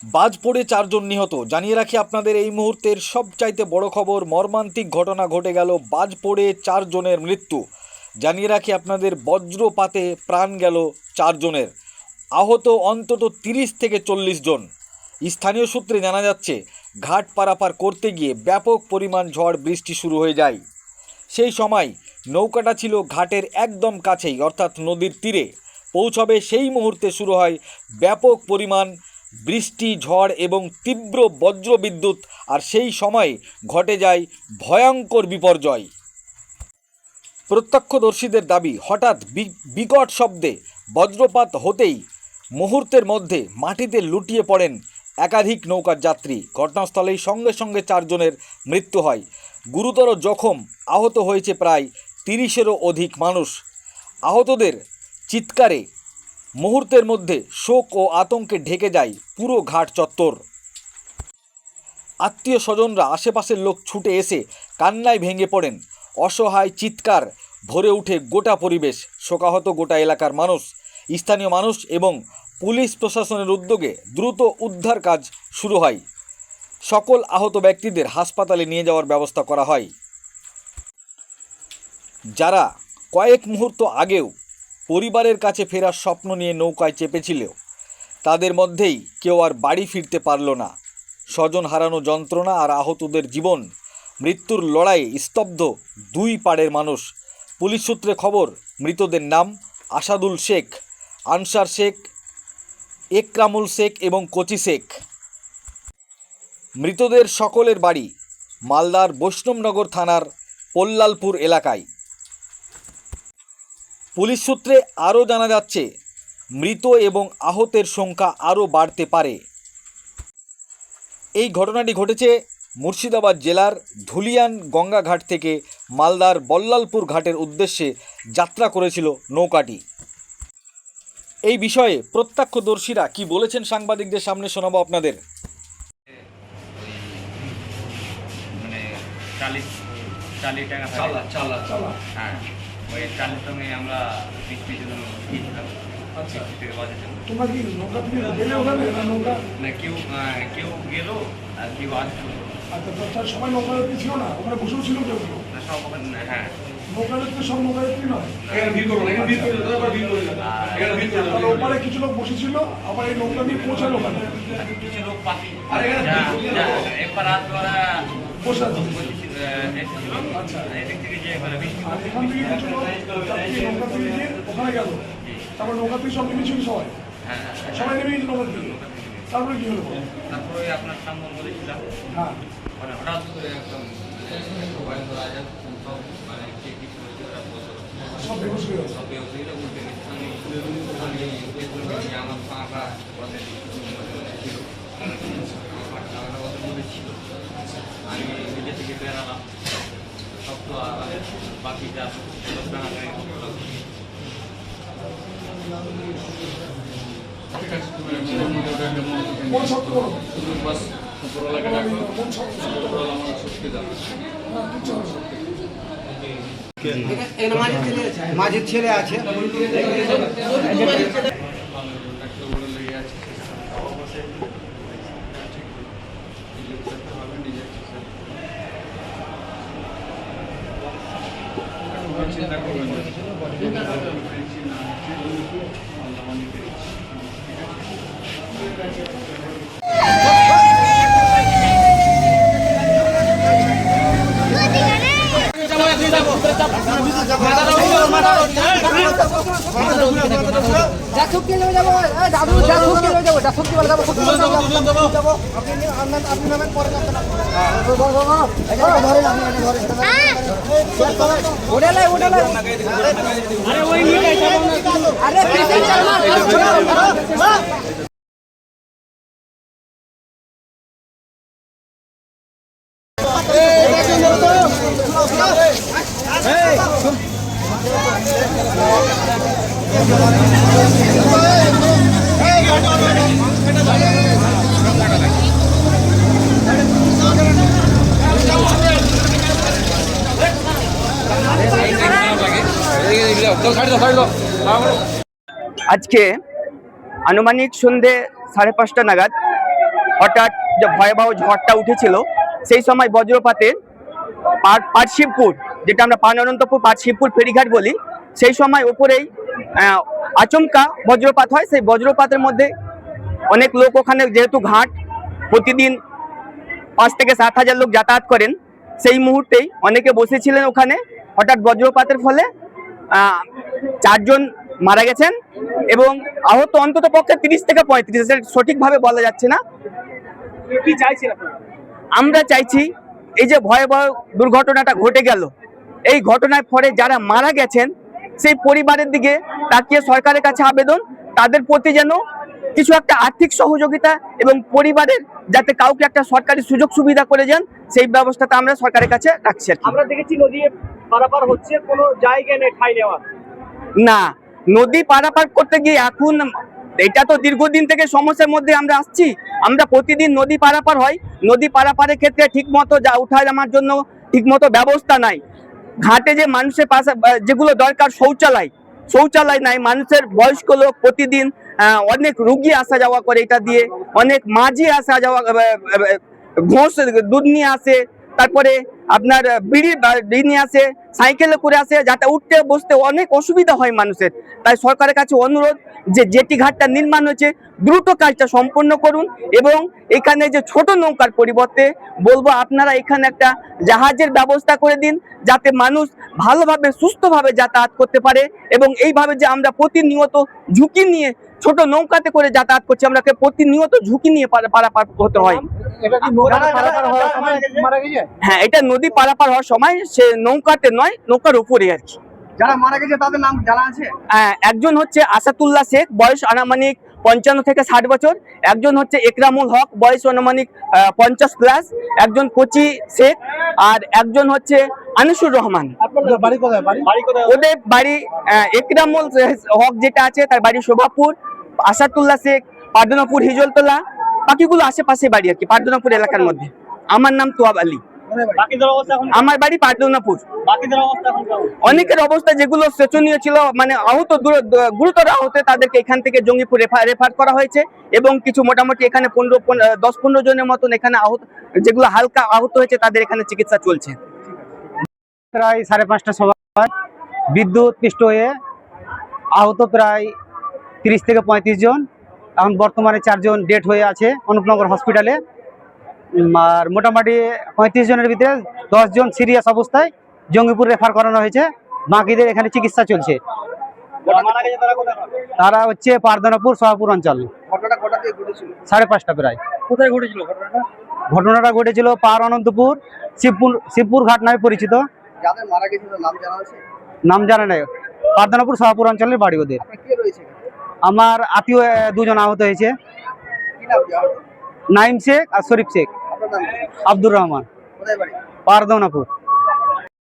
বাজ পড়ে 4 জন নিহত। জানিয়ে রাখি আপনাদের এই মুহূর্তের সবচাইতে বড় খবর, মর্মান্তিক ঘটনা ঘটে গেল, বাজ পড়ে 4 জনের মৃত্যু। জানিয়ে রাখি আপনাদের বজ্রপাতে প্রাণ গেল 4 জনের, আহত অন্তত 30 থেকে 40 জন। স্থানীয় সূত্রে জানা যাচ্ছে ঘাট পারাপার করতে গিয়ে ব্যাপক পরিমাণ ঝড় বৃষ্টি শুরু হয়ে যায়। সেই সময় নৌকাটা ছিল ঘাটের একদম কাছেই, অর্থাৎ নদীর তীরে। পৌঁছবে সেই মুহূর্তে শুরু হয় ব্যাপক পরিমাণ বৃষ্টি, ঝড় এবং তীব্র বজ্রবিদ্যুৎ, আর সেই সময় ঘটে যায় ভয়ঙ্কর বিপর্যয়। প্রত্যক্ষদর্শীদের দাবি, হঠাৎ বিকট শব্দে বজ্রপাত হতেই মুহূর্তের মধ্যে মাটিতে লুটিয়ে পড়েন একাধিক নৌকার যাত্রী। ঘটনাস্থলেই সঙ্গে সঙ্গে 4 জনের মৃত্যু হয়। গুরুতর জখম আহত হয়েছে প্রায় 30-এরও অধিক মানুষ। আহতদের চিৎকারে মুহূর্তের মধ্যে শোক ও আতঙ্কে ঢেকে যায় পুরো ঘাট চত্বর। আত্মীয় স্বজনরা, আশেপাশের লোক ছুটে এসে কান্নায় ভেঙে পড়েন। অসহায় চিৎকার ভরে ওঠে গোটা পরিবেশ, শোকাহত গোটা এলাকার মানুষ। স্থানীয় মানুষ এবং পুলিশ প্রশাসনের উদ্যোগে দ্রুত উদ্ধার কাজ শুরু হয়। সকল আহত ব্যক্তিদের হাসপাতালে নিয়ে যাওয়ার ব্যবস্থা করা হয়। যারা কয়েক মুহূর্ত আগেও পরিবারের কাছে ফেরার স্বপ্ন নিয়ে নৌকায় চেপেছিল, তাদের মধ্যেই কেউ আর বাড়ি ফিরতে পারল না। স্বজন হারানো যন্ত্রণা আর আহতদের জীবন মৃত্যুর লড়াইয়ে স্তব্ধ দুই পাড়ের মানুষ। পুলিশ সূত্রে খবর, মৃতদের নাম আসাদুল শেখ, আনসার শেখ, একরামুল শেখ এবং কচি শেখ। মৃতদের সকলের বাড়ি মালদার বৈষ্ণবনগর থানার পোল্লালপুর এলাকায়। পুলিশ সূত্রে আরও জানা যাচ্ছে মৃত এবং আহতের সংখ্যা আরও বাড়তে পারে। এই ঘটনাটি ঘটেছে মুর্শিদাবাদ জেলার ধুলিয়ান গঙ্গাঘাট থেকে মালদার বল্লালপুর ঘাটের উদ্দেশ্যে যাত্রা করেছিল নৌকাটি। এই বিষয়ে প্রত্যক্ষদর্শীরা কি বলেছেন সাংবাদিকদের সামনে শোনাবো আপনাদের। মানে চালি টাকা হ্যাঁ, ওই চালের সঙ্গে আমরা বৃষ্টির জন্য গিয়েছিলাম। আচ্ছা, থেকে বাজার জন্য তোমরা কি নৌকা থেকে গেলে ওখানে না নৌকা? না, কেউ গেল আর কেউ আসছিল আচ্ছা, তার সবাই নৌকাযাত্রী ছিল না, ওখানে বসেও ছিল কেউ কেউ? না, সব ওখানে। হ্যাঁ, নৌকাযাত্রী সব নৌকাযাত্রী নয়। তাহলে ওপারে কিছু লোক বসেছিল, আবার এই নৌকা নিয়ে পৌঁছালো ওখানে। কিছু লোক পাখি একবার রাত ওরা বসে আছে। এসেছিল। আচ্ছা, এদিক থেকে যে বৃষ্টি আর এখান থেকে কিছু লোক যাত্রী নৌকা থেকে গিয়ে ওখানে গেল, তারপর নৌকা থেকে সব নেমেছিল সবাই, হ্যাঁ, সবাই নেমে গেছিল নৌকা থেকে। তারপরে কি হলো? তারপরে ওই আপনার সামনে বলেছিলাম, হ্যাঁ, মানে হঠাৎ করে একদম সব বেগুস হয়ে গেল। আমি নিজে থেকে বেরালাম, সব তো বাকি যা কোন শব্দ বলো? মাঝের ছেলে আছে। চিন্তা করবেন আজকে আনুমানিক সন্ধে 5:30 নাগাদ হঠাৎ যে ভয়াবহ ঝড়টা উঠেছিল, সেই সময় বজ্রপাতে পাটশিবপুর, যেটা আমরা পানন্তপুর পাটশিবপুর ফেরিঘাট বলি, সেই সময় ওপরেই আচমকা বজ্রপাত হয়। সেই বজ্রপাতের মধ্যে অনেক লোক, ওখানে যেহেতু ঘাট প্রতিদিন 5 থেকে 7 হাজার লোক যাতায়াত করেন, সেই মুহূর্তেই অনেকে বসেছিলেন ওখানে। হঠাৎ বজ্রপাতের ফলে 4 জন মারা গেছেন এবং আহত অন্তত পক্ষে 30 থেকে 35, সঠিকভাবে বলা যাচ্ছে না। কি চাইছেন আপনারা? আমরা চাইছি এই যে ভয়াবহ দুর্ঘটনাটা ঘটে গেল, এই ঘটনার ফলে যারা মারা গেছেন সেই পরিবারের দিকে তাকিয়ে সরকারের কাছে আবেদন, তাদের প্রতি যেন কিছু একটা আর্থিক সহযোগিতা এবং পরিবারের যাতে কাউকে একটা সরকারি সুযোগ সুবিধা করে যান, সেই ব্যবস্থাটা আমরা সরকারের কাছে রাখছি আর কি। আমরা দেখেছি নদী পারাপার হচ্ছে, কোনো জায়গা নেই ঠাঁই নেওয়ার। না, নদী পারাপার করতে গিয়ে এখন এটা তো দীর্ঘদিন থেকে সমস্যার মধ্যে আমরা আসছি। আমরা প্রতিদিন নদী পারাপার হয়, নদী পারাপারের ক্ষেত্রে ঠিক মতো যা উঠায় আমার জন্য ঠিক মতো ব্যবস্থা নাই। ঘাটে যে মানুষের পাশে যেগুলো দরকার, শৌচালয় নাই। মানুষের বয়স্ক লোক প্রতিদিন অনেক রুগী আসা যাওয়া করে, এটা দিয়ে অনেক মাঝি আসা যাওয়া, ঘোষ দুধ নিয়ে আসে, তারপরে আপনার বিড়ি নিয়ে আসে, সাইকেলে করে আসে, যাতে উঠতে বসতে অনেক অসুবিধা হয় মানুষের। তাই সরকারের কাছে অনুরোধ যে জেটি ঘাটটা নির্মাণ হয়েছে দ্রুত কাজটা সম্পন্ন করুন এবং এখানে যে ছোট নৌকার পরিবর্তে বলবো আপনারা এখানে একটা জাহাজের ব্যবস্থা করে দিন, যাতে মানুষ ভালোভাবে সুস্থভাবে যাতায়াত করতে পারে। এবং এইভাবে যে আমরা প্রতিনিয়ত ঝুঁকি নিয়ে ছোট নৌকাতে করে যাতায়াত করছি, আমরা প্রতিনিয়ত ঝুঁকি নিয়ে পারাপার হতে হয়। হ্যাঁ, এটা নদী পারাপার হওয়ার সময় সে নৌকাতে নয়, নৌকার উপরে আর কি। যারা মারা গেছে তাদের নাম জানা আছে? একজন হচ্ছে আসাতুল্লাহ শেখ, বয়স আনুমানিক 55 থেকে 60 বছর। একজন হচ্ছে একরামুল হক, বয়স আনুমানিক 50+। একজন কোচি শেখ, আর একজন হচ্ছে আনিসুর রহমান। আপনাদের বাড়ি কোথায়? বাড়ি কোথায়? ওদের বাড়ি একরামুল হক যেটা আছে তার বাড়ি শোভাপুর, আসাতুল্লাহ শেখ পার্দনাপুর হিজলতলা, বাকিগুলো আশেপাশে বাড়ি আর কি, পার্দনাপুর এলাকার মধ্যে। আমার নাম তোয়াব আলী, বাকিদের অবস্থা এখন? আমার বাড়ি পার্দনাপুর। বাকিদের অবস্থা এখন কেমন? অনেকের অবস্থা যেগুলো শোচনীয় ছিল, মানে আহত গুরুতর আহত, তাদেরকে এখান থেকে জঙ্গিপুর রেফার করা হয়েছে এবং কিছু মোটামুটি এখানে 10-15 জনের মতন এখানে আহত, যেগুলো হালকা আহত হয়েছে তাদের এখানে চিকিৎসা চলছে। প্রায় 5:30টার সময় বিদ্যুৎ পৃষ্ঠ হয়ে আহত প্রায় 30 থেকে 35 জন। এখন বর্তমানে 4 জন ডেড হয়ে আছে অনুপনগর হসপিটালে। আর মোটামুটি 35 জনের ভিতরে 10 জন সিরিয়াস অবস্থায় জঙ্গিপুর রেফার করানো হয়েছে, বাকিদের এখানে চিকিৎসা চলছে। যারা মারা গেছে তারা কোথায়? তারা হচ্ছে পার্দনাপুর সোহাপুর অঞ্চল। ঘটনাটা কোথা থেকে ঘটেছিল? 5:30 প্রায়। কোথায় ঘটেছিল ঘটনাটা? ঘটনাটা ঘটেছিল পাহাড় অনন্তপুর শিবপুর ঘাট নামে পরিচিত। যাদের মারা গেছে তাদের নাম জানা আছে? নাম জানা নেই। পার্দনাপুর সোহাপুর অঞ্চলের বাড়ি ওদের। আপনার কে রয়েছে? আমার আত্মীয় 2 জন আহত হয়েছে, কি নাম জানা? নাইম শেখ আর শরীফ শেখ। আপনার নাম কি? আব্দুর রহমান, কোথায় বাড়ি? পার্দনাপুর।